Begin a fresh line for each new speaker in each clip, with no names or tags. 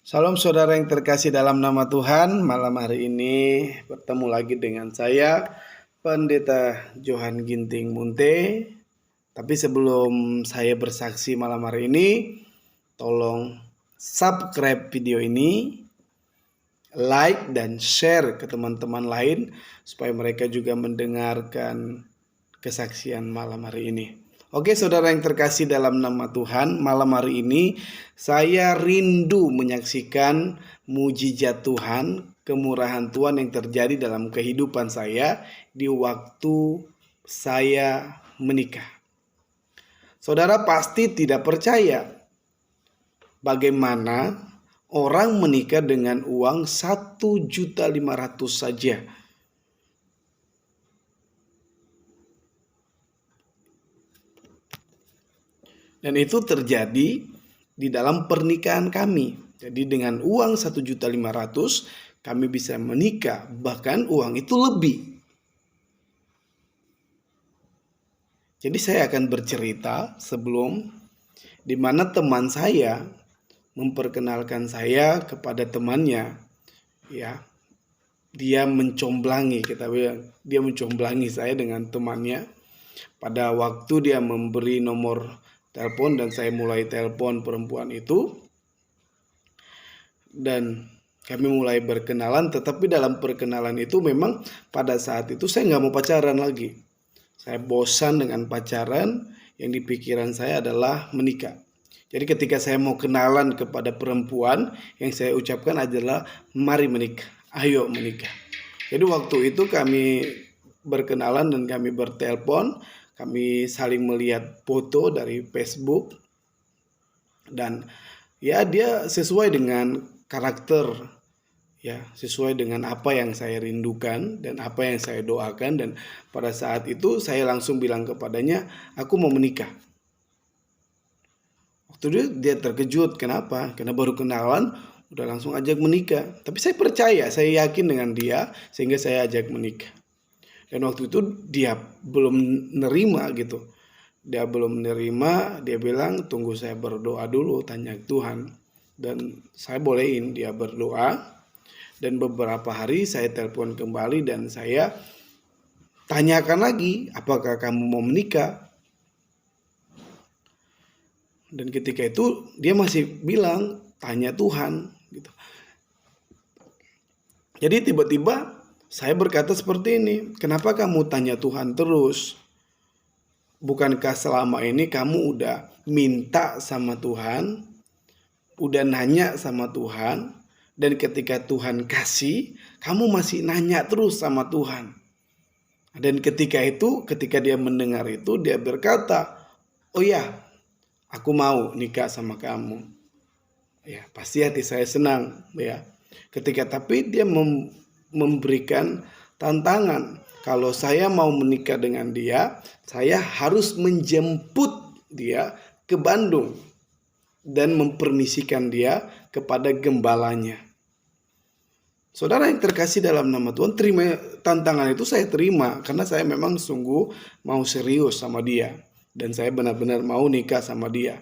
Salam saudara yang terkasih dalam nama Tuhan. Malam hari ini bertemu lagi dengan saya, Pendeta Johan Ginting Munte. Tapi sebelum saya bersaksi malam hari ini, tolong subscribe video ini, like dan share ke teman-teman lain supaya mereka juga mendengarkan kesaksian malam hari ini. Oke saudara yang terkasih dalam nama Tuhan, malam hari ini saya rindu menyaksikan mujizat Tuhan, kemurahan Tuhan yang terjadi dalam kehidupan saya di waktu saya menikah. Saudara pasti tidak percaya bagaimana orang menikah dengan uang 1.500.000 saja. Dan itu terjadi di dalam pernikahan kami. Jadi dengan uang 1.500.000 kami bisa menikah, bahkan uang itu lebih. Jadi saya akan bercerita sebelum di mana teman saya memperkenalkan saya kepada temannya, ya. Dia mencomblangi, kita bilang, dia mencomblangi saya dengan temannya. Pada waktu dia memberi nomor telepon dan saya mulai telepon perempuan itu dan kami mulai berkenalan. Tetapi dalam perkenalan itu memang pada saat itu saya nggak mau pacaran lagi. Saya bosan dengan pacaran, yang di pikiran saya adalah menikah. Jadi ketika saya mau kenalan kepada perempuan, yang saya ucapkan adalah mari menikah, ayo menikah. Jadi waktu itu kami berkenalan dan kami bertelepon. Kami saling melihat foto dari Facebook dan ya dia sesuai dengan karakter, ya sesuai dengan apa yang saya rindukan dan apa yang saya doakan. Dan pada saat itu saya langsung bilang kepadanya, aku mau menikah. Waktu dia terkejut, kenapa? Karena baru kenalan udah langsung ajak menikah. Tapi saya percaya, saya yakin dengan dia sehingga saya ajak menikah. Dan waktu itu dia belum nerima gitu. Dia belum menerima, dia bilang tunggu saya berdoa dulu, tanya Tuhan. Dan saya bolehin dia berdoa. Dan beberapa hari saya telepon kembali dan saya tanyakan lagi, apakah kamu mau menikah? Dan ketika itu dia masih bilang, tanya Tuhan gitu. Jadi tiba-tiba saya berkata seperti ini, kenapa kamu tanya Tuhan terus? Bukankah selama ini kamu udah minta sama Tuhan, udah nanya sama Tuhan, dan ketika Tuhan kasih, kamu masih nanya terus sama Tuhan. Dan ketika dia mendengar itu, dia berkata, oh ya, aku mau nikah sama kamu. Ya, pasti hati saya senang, ya. Tapi dia memberikan tantangan. Kalau saya mau menikah dengan dia, saya harus menjemput dia ke Bandung dan mempermisikan dia kepada gembalanya. Saudara yang terkasih dalam nama Tuhan, terima tantangan itu, saya terima karena saya memang sungguh mau serius sama dia dan saya benar-benar mau nikah sama dia.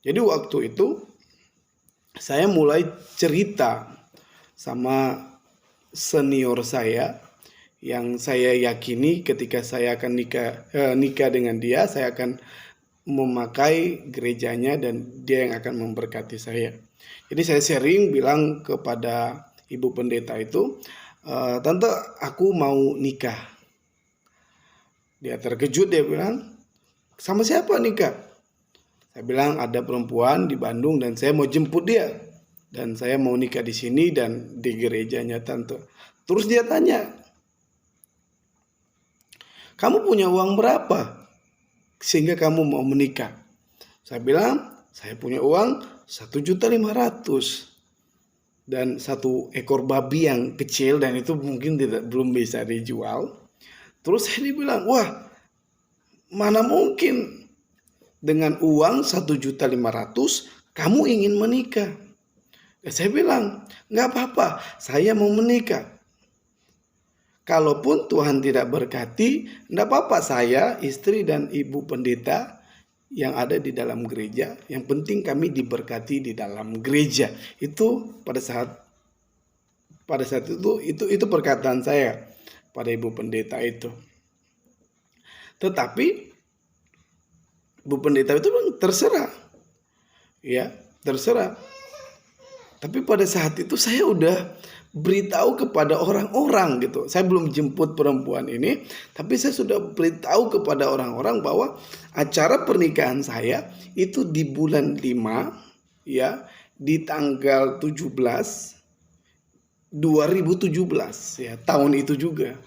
Jadi waktu itu saya mulai cerita sama senior saya yang saya yakini ketika saya akan nikah dengan dia, saya akan memakai gerejanya dan dia yang akan memberkati saya. Jadi saya sering bilang kepada ibu pendeta itu, tante aku mau nikah. Dia terkejut, dia bilang, sama siapa nikah? Saya bilang ada perempuan di Bandung dan saya mau jemput dia. Dan saya mau nikah di sini dan di gerejanya tante. Terus dia tanya, kamu punya uang berapa sehingga kamu mau menikah? Saya bilang, saya punya uang 1.500.000 dan 1 ekor babi yang kecil dan itu mungkin belum bisa dijual. Terus saya bilang, wah, mana mungkin dengan uang 1.500.000 kamu ingin menikah? Saya bilang, nggak apa-apa, saya mau menikah. Kalaupun Tuhan tidak berkati, nggak apa-apa, saya, istri dan ibu pendeta yang ada di dalam gereja. Yang penting kami diberkati di dalam gereja. Itu pada saat itu perkataan saya pada Ibu Pendeta itu. Tetapi Bu Pendeta itu terserah. Ya, terserah. Tapi pada saat itu saya udah beritahu kepada orang-orang gitu. Saya belum jemput perempuan ini, tapi saya sudah beritahu kepada orang-orang bahwa acara pernikahan saya itu di bulan 5 ya, di tanggal 17 2017 ya, tahun itu juga.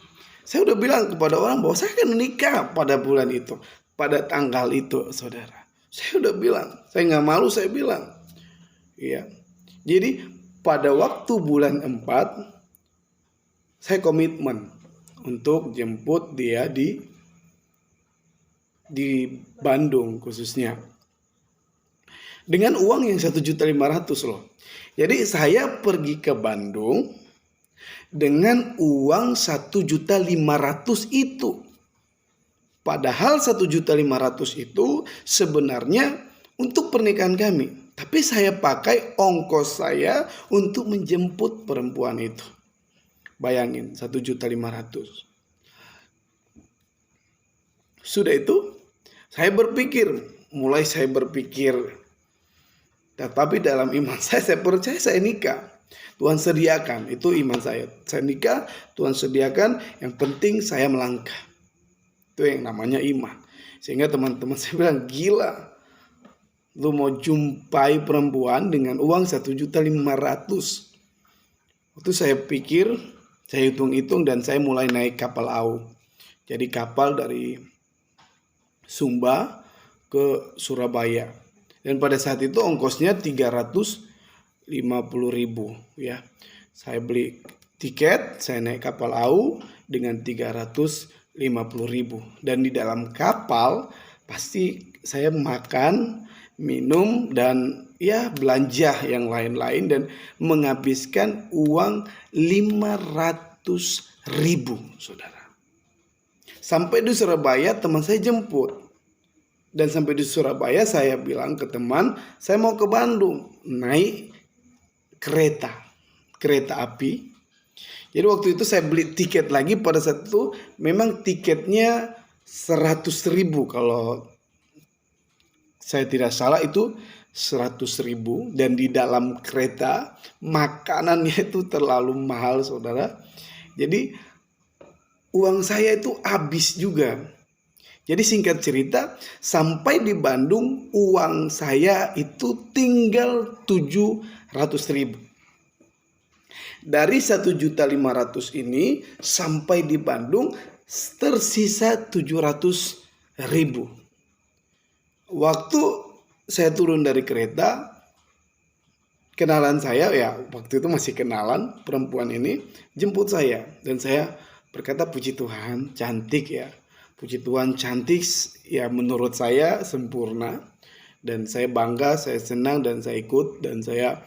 Saya udah bilang kepada orang bahwa saya akan menikah pada bulan itu, pada tanggal itu, saudara. Saya udah bilang, saya nggak malu, saya bilang. Ya. Jadi pada waktu bulan 4 saya komitmen untuk jemput dia di Bandung khususnya. Dengan uang yang 1.500.000 loh. Jadi saya pergi ke Bandung dengan uang 1.500.000 itu. Padahal 1.500.000 itu sebenarnya untuk pernikahan kami. Tapi saya pakai ongkos saya untuk menjemput perempuan itu. Bayangin 1.500.000. Sudah itu saya mulai berpikir. Tetapi dalam iman saya percaya saya nikah. Tuhan sediakan, itu iman saya. Saya nikah, Tuhan sediakan, yang penting saya melangkah. Itu yang namanya iman. Sehingga teman-teman saya bilang, gila. Lu mau jumpai perempuan dengan uang 1.500.000. Waktu saya pikir, saya hitung-hitung dan saya mulai naik kapal AU. Jadi kapal dari Sumba ke Surabaya. Dan pada saat itu ongkosnya 350.000 ya. Saya beli tiket, saya naik kapal AU dengan 350.000. Dan di dalam kapal pasti saya makan, minum, dan ya belanja yang lain-lain, dan menghabiskan uang 500.000, saudara. Sampai di Surabaya teman saya jemput. Dan sampai di Surabaya saya bilang ke teman, saya mau ke Bandung, naik kereta api. Jadi waktu itu saya beli tiket lagi, pada saat itu memang tiketnya 100.000 kalau saya tidak salah, itu 100.000. Dan di dalam kereta makanannya itu terlalu mahal, saudara. Jadi uang saya itu habis juga. Jadi singkat cerita, sampai di Bandung uang saya itu tinggal 700.000. Dari 1.500.000 ini sampai di Bandung tersisa 700.000. Waktu saya turun dari kereta, kenalan saya, ya waktu itu masih kenalan, perempuan ini jemput saya. Dan saya berkata, puji Tuhan cantik ya. Puji Tuhan cantik ya, menurut saya sempurna. Dan saya bangga, saya senang, dan saya ikut. Dan saya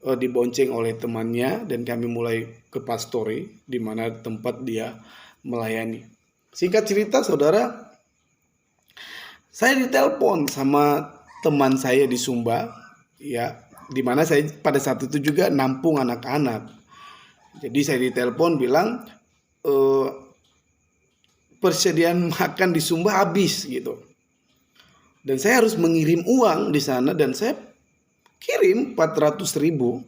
dibonceng oleh temannya. Dan kami mulai ke pastori, di mana tempat dia melayani. Singkat cerita, saudara, saya ditelepon sama teman saya di Sumba, ya, di mana saya pada saat itu juga nampung anak-anak. Jadi saya ditelepon bilang, persediaan makan di Sumba habis gitu. Dan saya harus mengirim uang di sana, dan saya kirim 400.000.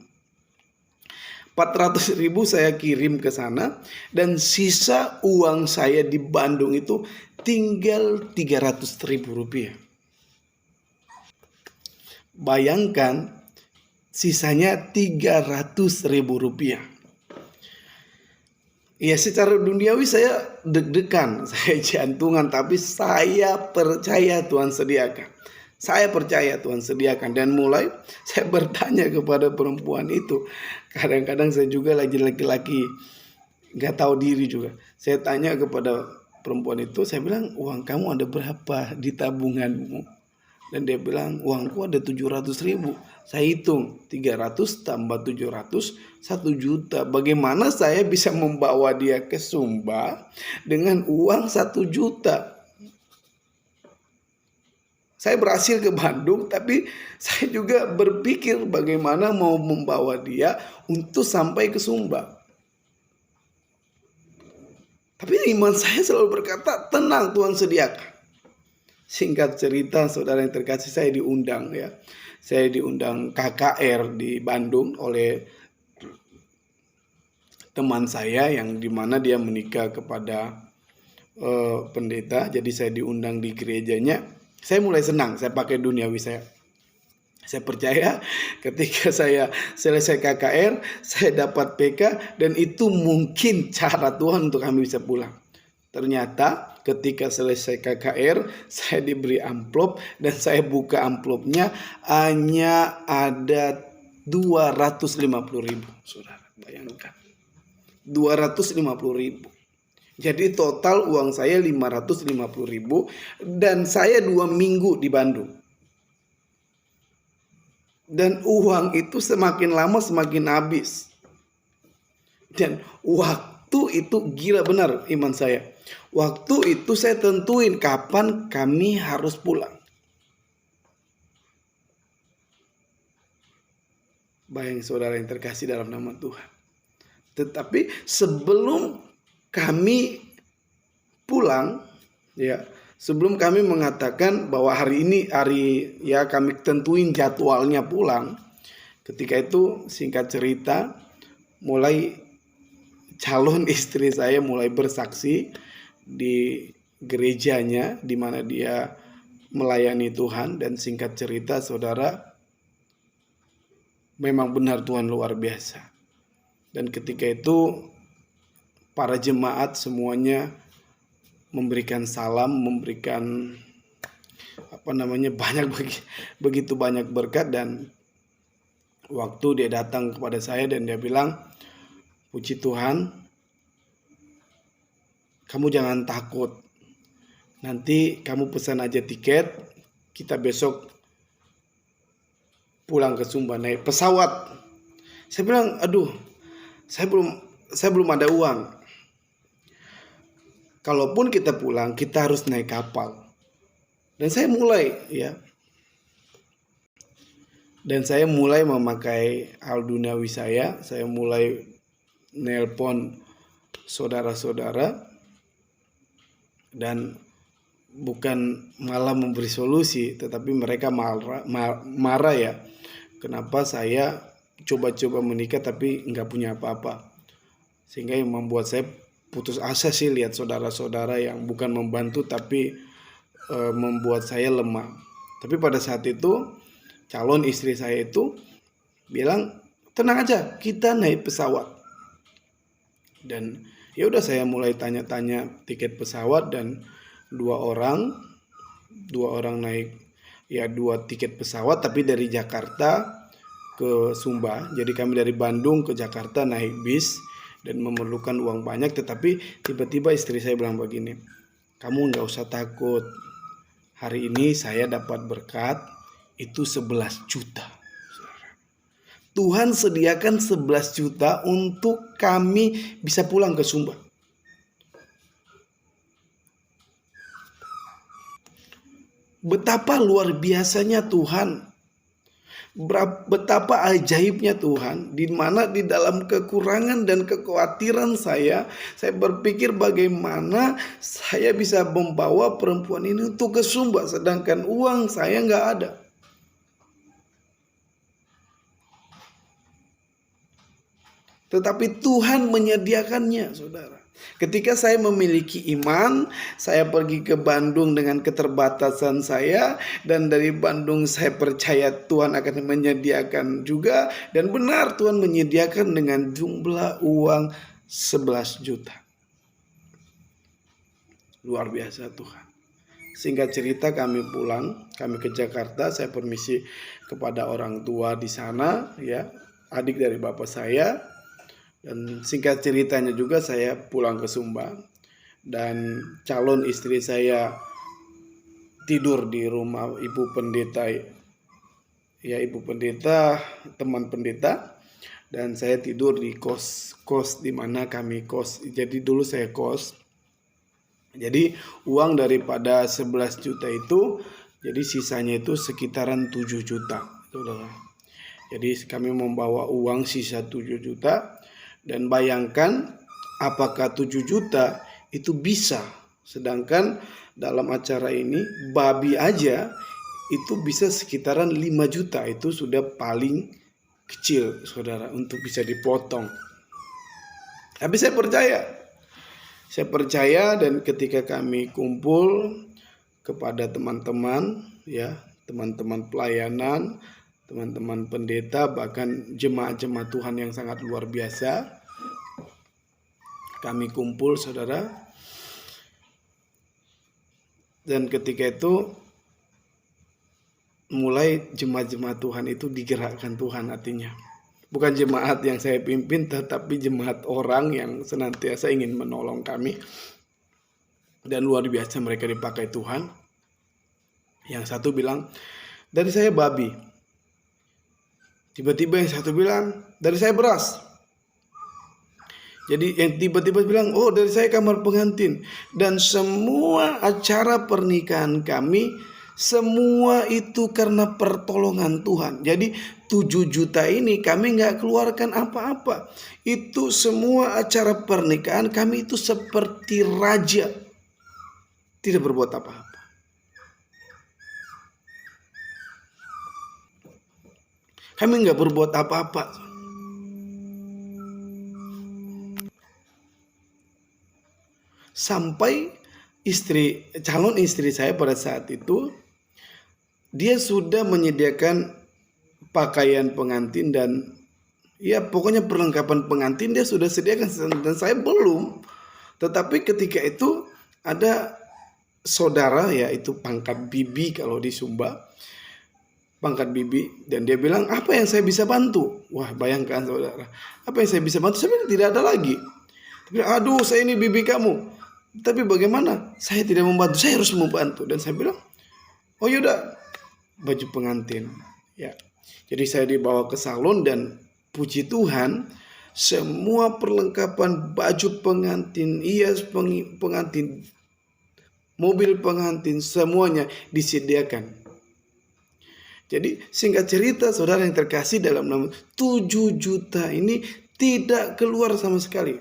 400.000 saya kirim ke sana, dan sisa uang saya di Bandung itu tinggal 300.000 rupiah. Bayangkan, sisanya 300.000 rupiah. Ya, secara duniawi saya deg-degan, saya jantungan, tapi saya percaya Tuhan sediakan. Saya percaya Tuhan sediakan. Dan mulai saya bertanya kepada perempuan itu. Kadang-kadang saya juga lagi laki-laki, gak tahu diri juga. Saya tanya kepada perempuan itu, saya bilang, uang kamu ada berapa di tabunganmu? Dan dia bilang, uangku ada 700.000. Saya hitung 300 tambah 700, 1 juta. Bagaimana saya bisa membawa dia ke Sumba dengan uang 1 juta? Saya berhasil ke Bandung, tapi saya juga berpikir bagaimana mau membawa dia untuk sampai ke Sumba. Tapi iman saya selalu berkata, tenang, Tuhan sediakan. Singkat cerita, saudara yang terkasih, saya diundang ya. Saya diundang KKR di Bandung oleh teman saya yang dimana dia menikah kepada pendeta. Jadi saya diundang di gerejanya. Saya mulai senang, saya pakai duniawi saya. Saya percaya ketika saya selesai KKR, saya dapat PK, dan itu mungkin cara Tuhan untuk kami bisa pulang. Ternyata ketika selesai KKR, saya diberi amplop dan saya buka amplopnya hanya ada 250.000. Saudara, bayangkan. 250.000. Jadi total uang saya 550.000 dan saya 2 minggu di Bandung. Dan uang itu semakin lama semakin habis. Dan waktu itu gila benar iman saya. Waktu itu saya tentuin kapan kami harus pulang. Bayang saudara yang terkasih dalam nama Tuhan. Tetapi sebelum kami pulang, ya, sebelum kami mengatakan bahwa hari ini ya kami tentuin jadwalnya pulang. Ketika itu singkat cerita, mulai calon istri saya mulai bersaksi di gerejanya di mana dia melayani Tuhan, dan singkat cerita saudara, memang benar Tuhan luar biasa. Dan ketika itu para jemaat semuanya memberikan salam, memberikan begitu banyak berkat. Dan waktu dia datang kepada saya dan dia bilang, puji Tuhan, kamu jangan takut, nanti kamu pesan aja tiket, kita besok pulang ke Sumba naik pesawat. Saya bilang, aduh, saya belum ada uang. Kalaupun kita pulang, kita harus naik kapal. Dan saya mulai memakai hal duniawi saya mulai nelpon saudara-saudara, dan bukan malah memberi solusi, tetapi mereka marah ya. Kenapa saya coba-coba menikah tapi nggak punya apa-apa. Sehingga yang membuat saya putus asa sih lihat saudara-saudara yang bukan membantu tapi membuat saya lemah. Tapi pada saat itu calon istri saya itu bilang, tenang aja, kita naik pesawat. Dan ya udah, saya mulai tanya-tanya tiket pesawat, dan dua orang naik ya 2 tiket pesawat tapi dari Jakarta ke Sumba. Jadi kami dari Bandung ke Jakarta naik bis dan memerlukan uang banyak. Tetapi tiba-tiba istri saya bilang begini, kamu nggak usah takut, hari ini saya dapat berkat itu 11 juta. Tuhan sediakan 11 juta untuk kami bisa pulang ke Sumba. Betapa luar biasanya Tuhan. Betapa ajaibnya Tuhan, di mana di dalam kekurangan dan kekhawatiran saya berpikir bagaimana saya bisa membawa perempuan ini untuk ke Sumba, sedangkan uang saya nggak ada. Tetapi Tuhan menyediakannya, saudara. Ketika saya memiliki iman, saya pergi ke Bandung dengan keterbatasan saya, dan dari Bandung saya percaya Tuhan akan menyediakan juga, dan benar Tuhan menyediakan dengan jumlah uang 11 juta. Luar biasa Tuhan. Singkat cerita kami pulang, kami ke Jakarta, saya permisi kepada orang tua di sana, ya, adik dari bapak saya. Dan singkat ceritanya juga saya pulang ke Sumba, dan calon istri saya tidur di rumah ibu pendeta, ya ibu pendeta, teman pendeta, dan saya tidur di kos di mana kami kos. Jadi dulu saya kos. Jadi uang daripada 11 juta itu Jadi sisanya itu sekitaran 7 juta, saudara. Jadi kami membawa uang sisa 7 juta, dan bayangkan apakah 7 juta itu bisa. Sedangkan dalam acara ini babi aja itu bisa sekitaran 5 juta. Itu sudah paling kecil, saudara, untuk bisa dipotong. Tapi saya percaya dan ketika kami kumpul kepada teman-teman, ya, teman-teman pelayanan, teman-teman pendeta, bahkan jemaat-jemaat Tuhan yang sangat luar biasa, kami kumpul, saudara. Dan ketika itu mulai jemaat-jemaat Tuhan itu digerakkan Tuhan, artinya bukan jemaat yang saya pimpin, tetapi jemaat orang yang senantiasa ingin menolong kami. Dan luar biasa mereka dipakai Tuhan. Yang satu bilang, dari saya babi. Tiba-tiba yang satu bilang, dari saya beras. Jadi yang tiba-tiba bilang, oh dari saya kamar pengantin. Dan semua acara pernikahan kami, semua itu karena pertolongan Tuhan. Jadi 7 juta ini kami nggak keluarkan apa-apa. Itu semua acara pernikahan kami itu seperti raja. Tidak berbuat apa-apa. Kami nggak berbuat apa-apa. Sampai calon istri saya pada saat itu, dia sudah menyediakan pakaian pengantin dan ya pokoknya perlengkapan pengantin dia sudah sediakan, dan saya belum. Tetapi ketika itu ada saudara, yaitu pangkat bibi kalau di Sumba, pangkat bibi, dan dia bilang, apa yang saya bisa bantu? Wah, bayangkan saudara, apa yang saya bisa bantu? Saya bilang tidak ada lagi. Dia bilang, aduh saya ini bibi kamu, tapi bagaimana? Saya tidak membantu, saya harus membantu. Dan saya bilang, oh yaudah, baju pengantin, ya. Jadi saya dibawa ke salon dan puji Tuhan, semua perlengkapan baju pengantin, hias pengantin, mobil pengantin, semuanya disediakan. Jadi singkat cerita, saudara yang terkasih dalam nama, 7 juta ini tidak keluar sama sekali.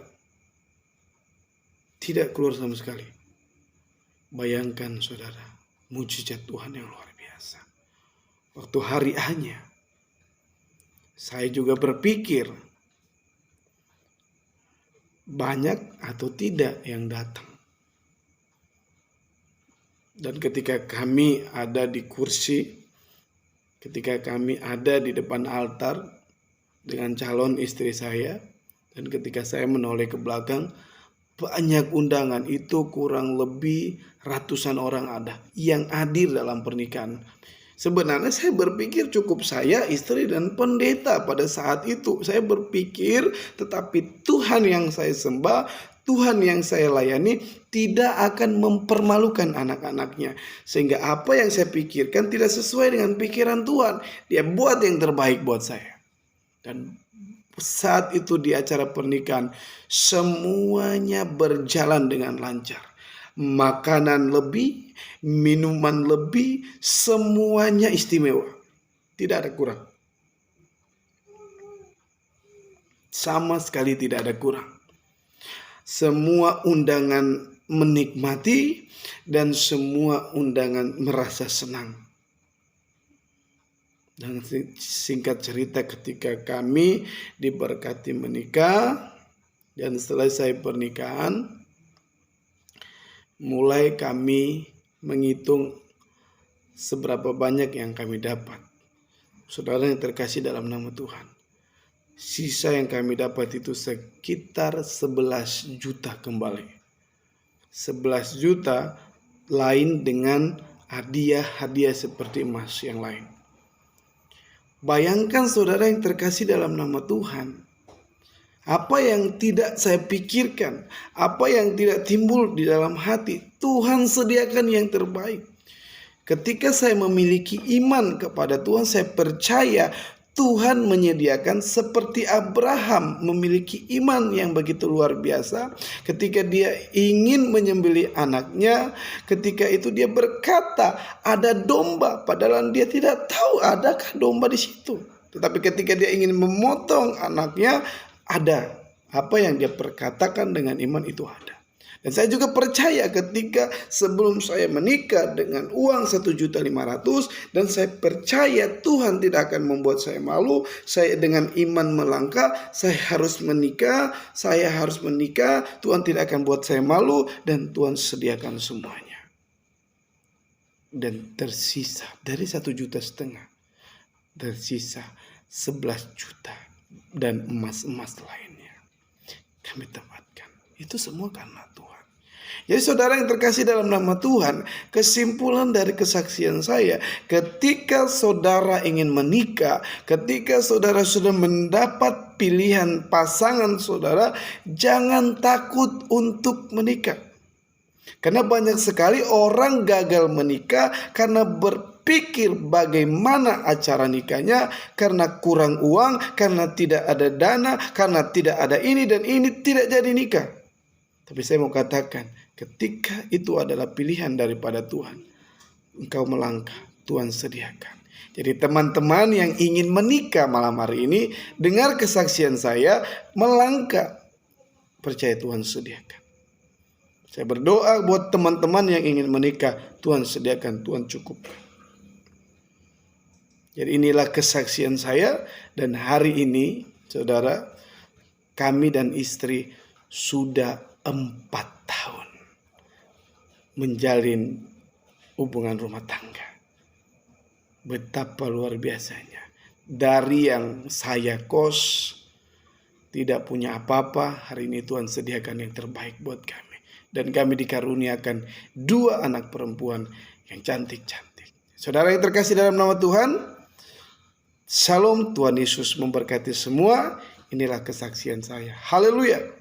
Tidak keluar sama sekali. Bayangkan saudara, mujizat Tuhan yang luar biasa. Waktu hari hanya, saya juga berpikir, banyak atau tidak yang datang. Dan ketika kami ada di kursi, ketika kami ada di depan altar dengan calon istri saya, dan ketika saya menoleh ke belakang, banyak undangan, itu kurang lebih ratusan orang ada yang hadir dalam pernikahan. Sebenarnya saya berpikir cukup saya, istri, dan pendeta pada saat itu. Saya berpikir, tetapi Tuhan yang saya sembah, Tuhan yang saya layani tidak akan mempermalukan anak-anaknya. Sehingga apa yang saya pikirkan tidak sesuai dengan pikiran Tuhan. Dia buat yang terbaik buat saya. Dan saat itu di acara pernikahan, semuanya berjalan dengan lancar. Makanan lebih, minuman lebih, semuanya istimewa. Tidak ada kurang. Sama sekali tidak ada kurang. Semua undangan menikmati dan semua undangan merasa senang. Dan singkat cerita, ketika kami diberkati menikah dan selesai pernikahan, mulai kami menghitung seberapa banyak yang kami dapat. Saudara yang terkasih dalam nama Tuhan, sisa yang kami dapat itu sekitar 11 juta kembali. 11 juta lain dengan hadiah-hadiah seperti emas yang lain. Bayangkan saudara yang terkasih dalam nama Tuhan, apa yang tidak saya pikirkan, apa yang tidak timbul di dalam hati, Tuhan sediakan yang terbaik. Ketika saya memiliki iman kepada Tuhan, saya percaya Tuhan menyediakan seperti Abraham memiliki iman yang begitu luar biasa. Ketika dia ingin menyembelih anaknya, ketika itu dia berkata ada domba, padahal dia tidak tahu adakah domba di situ. Tetapi ketika dia ingin memotong anaknya, ada apa yang dia perkatakan dengan iman itu ada. Dan saya juga percaya ketika sebelum saya menikah dengan uang 1.500.000, dan saya percaya Tuhan tidak akan membuat saya malu. Saya dengan iman melangkah, saya harus menikah, Tuhan tidak akan buat saya malu, dan Tuhan sediakan semuanya. Dan tersisa dari 1,5 juta, tersisa 11 juta dan emas-emas lainnya kami tempatkan. Itu semua karena Tuhan. Jadi saudara yang terkasih dalam nama Tuhan, kesimpulan dari kesaksian saya, ketika saudara ingin menikah, ketika saudara sudah mendapat pilihan pasangan saudara, jangan takut untuk menikah. Karena banyak sekali orang gagal menikah karena berpikir bagaimana acara nikahnya, karena kurang uang, karena tidak ada dana, karena tidak ada ini dan ini, tidak jadi nikah. Tapi saya mau katakan, ketika itu adalah pilihan daripada Tuhan, engkau melangkah, Tuhan sediakan. Jadi teman-teman yang ingin menikah malam hari ini, dengar kesaksian saya, melangkah, percaya Tuhan sediakan. Saya berdoa buat teman-teman yang ingin menikah, Tuhan sediakan, Tuhan cukupkan. Jadi inilah kesaksian saya, dan hari ini saudara, kami dan istri sudah 4 tahun menjalin hubungan rumah tangga. Betapa luar biasanya. Dari yang saya kos, tidak punya apa-apa, hari ini Tuhan sediakan yang terbaik buat kami. Dan kami dikaruniakan 2 anak perempuan yang cantik-cantik. Saudara yang terkasih dalam nama Tuhan, Shalom, Tuhan Yesus memberkati semua. Inilah kesaksian saya. Haleluya.